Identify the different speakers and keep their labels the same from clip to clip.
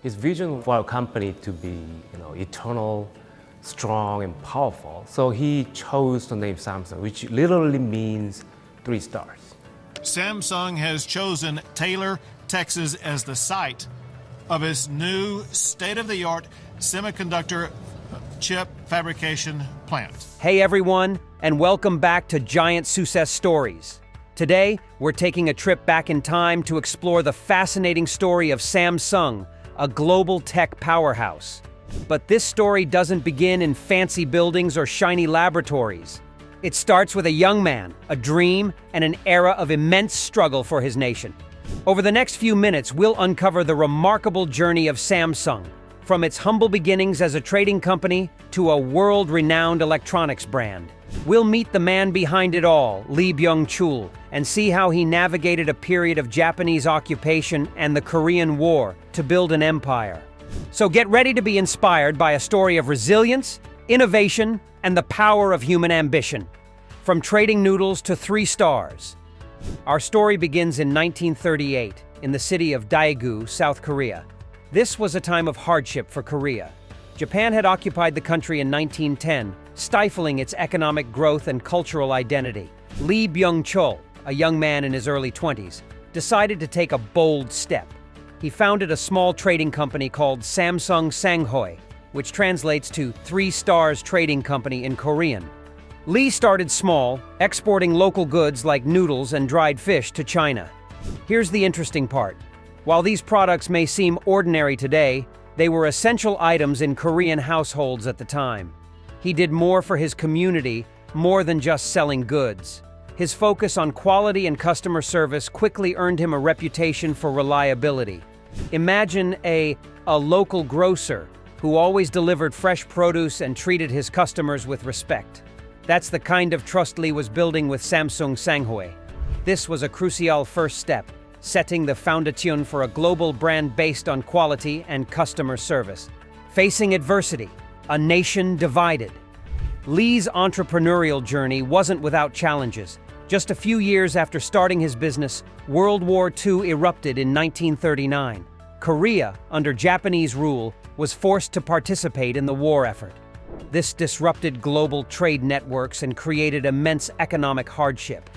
Speaker 1: His vision for our company to be, eternal, strong, and powerful. So he chose the name Samsung, which literally means 3 stars.
Speaker 2: Samsung has chosen Taylor, Texas as the site of its new state-of-the-art semiconductor chip fabrication plant.
Speaker 3: Hey everyone, and welcome back to Giant Success Stories. Today, we're taking a trip back in time to explore the fascinating story of Samsung, a global tech powerhouse. But this story doesn't begin in fancy buildings or shiny laboratories. It starts with a young man, a dream, and an era of immense struggle for his nation. Over the next few minutes, we'll uncover the remarkable journey of Samsung, from its humble beginnings as a trading company to a world-renowned electronics brand. We'll meet the man behind it all, Lee Byung-chul, and see how he navigated a period of Japanese occupation and the Korean War to build an empire. So get ready to be inspired by a story of resilience, innovation, and the power of human ambition. From trading noodles to 3 stars. Our story begins in 1938 in the city of Daegu, South Korea. This was a time of hardship for Korea. Japan had occupied the country in 1910, stifling its economic growth and cultural identity. Lee Byung-chul, a young man in his early 20s, decided to take a bold step. He founded a small trading company called Samsung Sanghoe, which translates to 3 Stars Trading Company in Korean. Lee started small, exporting local goods like noodles and dried fish to China. Here's the interesting part. While these products may seem ordinary today, they were essential items in Korean households at the time. He did more for his community, more than just selling goods. His focus on quality and customer service quickly earned him a reputation for reliability. Imagine a local grocer who always delivered fresh produce and treated his customers with respect. That's the kind of trust Lee was building with Samsung Sanghoe. This was a crucial first step, setting the foundation for a global brand based on quality and customer service. Facing adversity, a nation divided. Lee's entrepreneurial journey wasn't without challenges. Just a few years after starting his business, World War II erupted in 1939. Korea, under Japanese rule, was forced to participate in the war effort. This disrupted global trade networks and created immense economic hardship.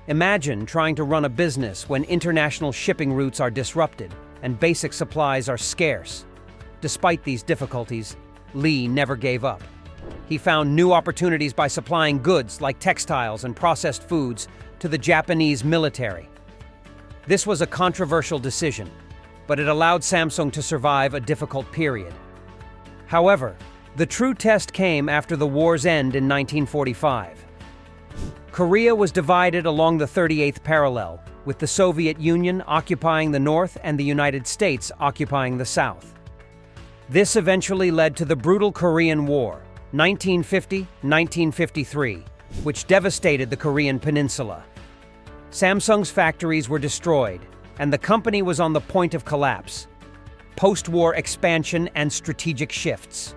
Speaker 3: Imagine trying to run a business when international shipping routes are disrupted and basic supplies are scarce. Despite these difficulties, Lee never gave up. He found new opportunities by supplying goods like textiles and processed foods to the Japanese military. This was a controversial decision, but it allowed Samsung to survive a difficult period. However, the true test came after the war's end in 1945. Korea was divided along the 38th parallel, with the Soviet Union occupying the north and the United States occupying the south. This eventually led to the brutal Korean War, 1950-1953, which devastated the Korean peninsula. Samsung's factories were destroyed, and the company was on the point of collapse. Post-war expansion and strategic shifts.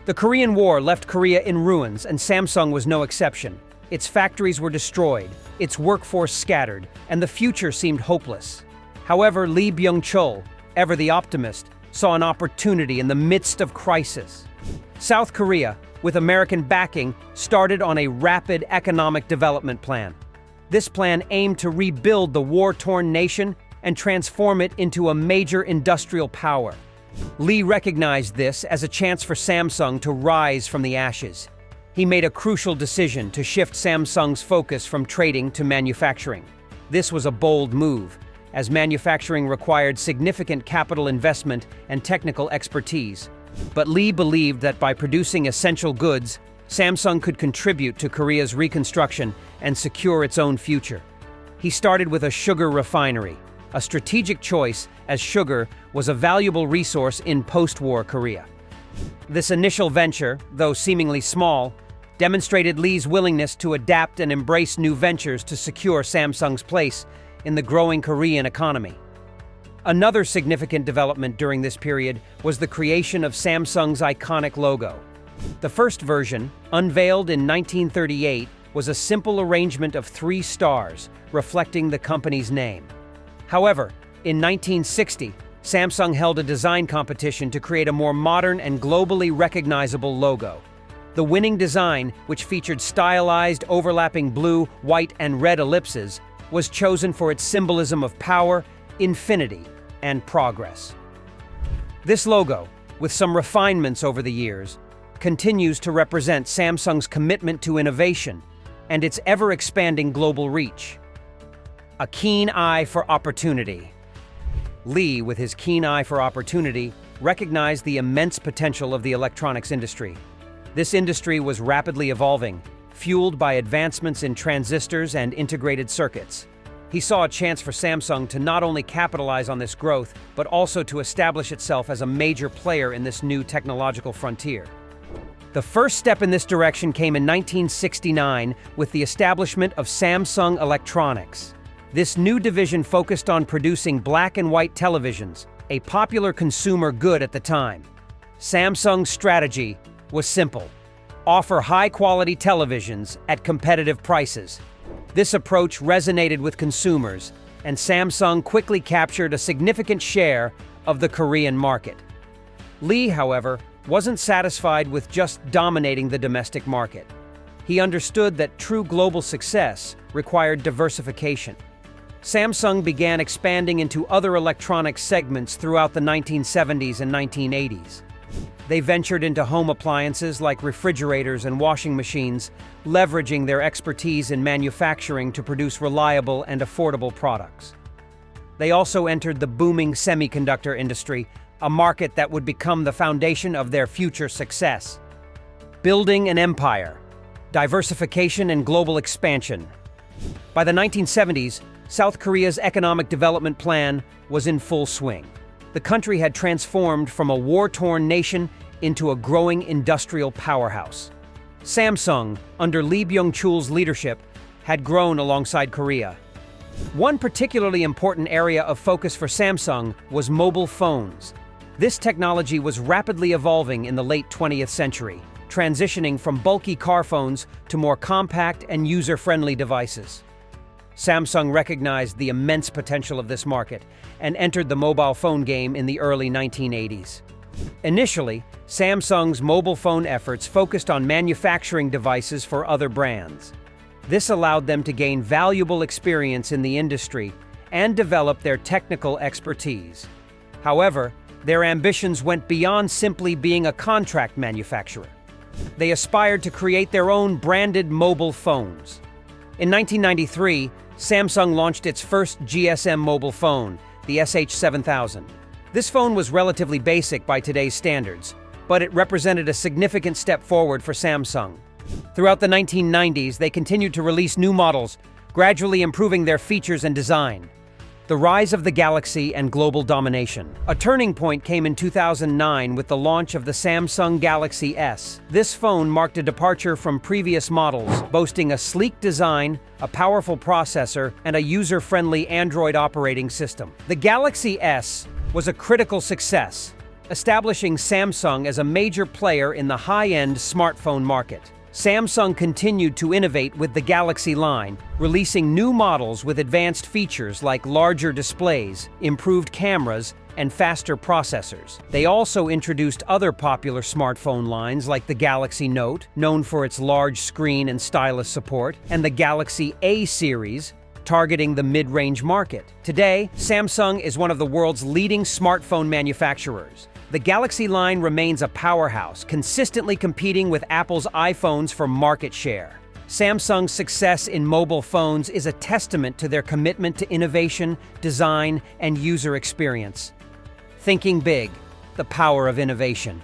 Speaker 3: The Korean War left Korea in ruins, and Samsung was no exception. Its factories were destroyed, its workforce scattered, and the future seemed hopeless. However, Lee Byung-chul, ever the optimist, saw an opportunity in the midst of crisis. South Korea, with American backing, started on a rapid economic development plan. This plan aimed to rebuild the war-torn nation and transform it into a major industrial power. Lee recognized this as a chance for Samsung to rise from the ashes. He made a crucial decision to shift Samsung's focus from trading to manufacturing. This was a bold move, as manufacturing required significant capital investment and technical expertise. But Lee believed that by producing essential goods, Samsung could contribute to Korea's reconstruction and secure its own future. He started with a sugar refinery, a strategic choice as sugar was a valuable resource in post-war Korea. This initial venture, though seemingly small, demonstrated Lee's willingness to adapt and embrace new ventures to secure Samsung's place in the growing Korean economy. Another significant development during this period was the creation of Samsung's iconic logo. The first version, unveiled in 1938, was a simple arrangement of 3 stars, reflecting the company's name. However, in 1960, Samsung held a design competition to create a more modern and globally recognizable logo. The winning design, which featured stylized, overlapping blue, white, and red ellipses, was chosen for its symbolism of power, infinity, and progress. This logo, with some refinements over the years, continues to represent Samsung's commitment to innovation and its ever-expanding global reach. A keen eye for opportunity. Lee, with his keen eye for opportunity, recognized the immense potential of the electronics industry. This industry was rapidly evolving, fueled by advancements in transistors and integrated circuits. He saw a chance for Samsung to not only capitalize on this growth, but also to establish itself as a major player in this new technological frontier. The first step in this direction came in 1969 with the establishment of Samsung Electronics. This new division focused on producing black and white televisions, a popular consumer good at the time. Samsung's strategy was simple: offer high-quality televisions at competitive prices. This approach resonated with consumers, and Samsung quickly captured a significant share of the Korean market. Lee, however, wasn't satisfied with just dominating the domestic market. He understood that true global success required diversification. Samsung began expanding into other electronics segments throughout the 1970s and 1980s. They ventured into home appliances like refrigerators and washing machines, leveraging their expertise in manufacturing to produce reliable and affordable products. They also entered the booming semiconductor industry, a market that would become the foundation of their future success. Building an empire, diversification and global expansion. By the 1970s, South Korea's economic development plan was in full swing. The country had transformed from a war-torn nation into a growing industrial powerhouse. Samsung, under Lee Byung-chul's leadership, had grown alongside Korea. One particularly important area of focus for Samsung was mobile phones. This technology was rapidly evolving in the late 20th century, transitioning from bulky car phones to more compact and user-friendly devices. Samsung recognized the immense potential of this market and entered the mobile phone game in the early 1980s. Initially, Samsung's mobile phone efforts focused on manufacturing devices for other brands. This allowed them to gain valuable experience in the industry and develop their technical expertise. However, their ambitions went beyond simply being a contract manufacturer. They aspired to create their own branded mobile phones. In 1993, Samsung launched its first GSM mobile phone, the SH7000. This phone was relatively basic by today's standards, but it represented a significant step forward for Samsung. Throughout the 1990s, they continued to release new models, gradually improving their features and design. The rise of the Galaxy and global domination. A turning point came in 2009 with the launch of the Samsung Galaxy S. This phone marked a departure from previous models, boasting a sleek design, a powerful processor, and a user-friendly Android operating system. The Galaxy S was a critical success, establishing Samsung as a major player in the high-end smartphone market. Samsung continued to innovate with the Galaxy line, releasing new models with advanced features like larger displays, improved cameras, and faster processors. They also introduced other popular smartphone lines like the Galaxy Note, known for its large screen and stylus support, and the Galaxy A series, targeting the mid-range market. Today, Samsung is one of the world's leading smartphone manufacturers. The Galaxy line remains a powerhouse, consistently competing with Apple's iPhones for market share. Samsung's success in mobile phones is a testament to their commitment to innovation, design, and user experience. Thinking big, the power of innovation.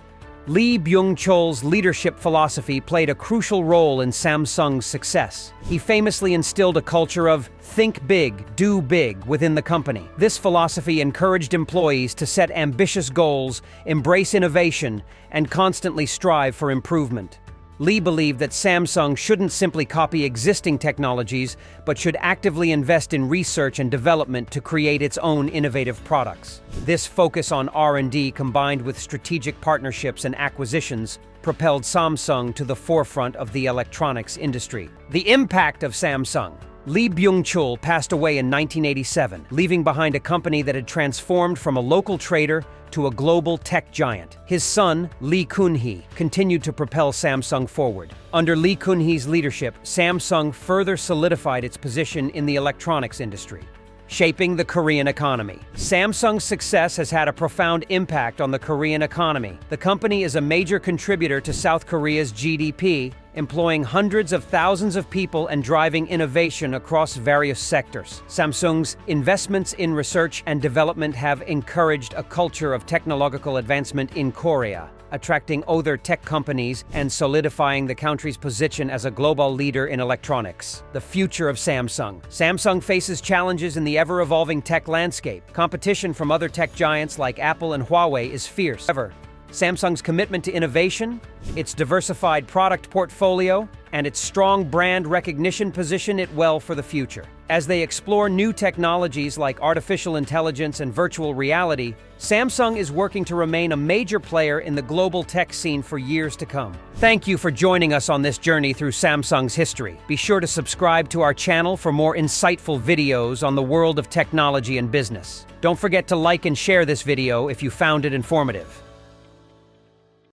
Speaker 3: Lee Byung-chul's leadership philosophy played a crucial role in Samsung's success. He famously instilled a culture of think big, do big within the company. This philosophy encouraged employees to set ambitious goals, embrace innovation, and constantly strive for improvement. Lee believed that Samsung shouldn't simply copy existing technologies, but should actively invest in research and development to create its own innovative products. This focus on R&D, combined with strategic partnerships and acquisitions, propelled Samsung to the forefront of the electronics industry. The impact of Samsung. Lee Byung-chul passed away in 1987, leaving behind a company that had transformed from a local trader to a global tech giant. His son, Lee Kun-hee, continued to propel Samsung forward. Under Lee Kun-hee's leadership, Samsung further solidified its position in the electronics industry, shaping the Korean economy. Samsung's success has had a profound impact on the Korean economy. The company is a major contributor to South Korea's GDP, employing hundreds of thousands of people and driving innovation across various sectors. Samsung's investments in research and development have encouraged a culture of technological advancement in Korea, attracting other tech companies and solidifying the country's position as a global leader in electronics. The future of Samsung. Samsung faces challenges in the ever-evolving tech landscape. Competition from other tech giants like Apple and Huawei is fierce. However, Samsung's commitment to innovation, its diversified product portfolio, and its strong brand recognition position it well for the future. As they explore new technologies like artificial intelligence and virtual reality, Samsung is working to remain a major player in the global tech scene for years to come. Thank you for joining us on this journey through Samsung's history. Be sure to subscribe to our channel for more insightful videos on the world of technology and business. Don't forget to like and share this video if you found it informative.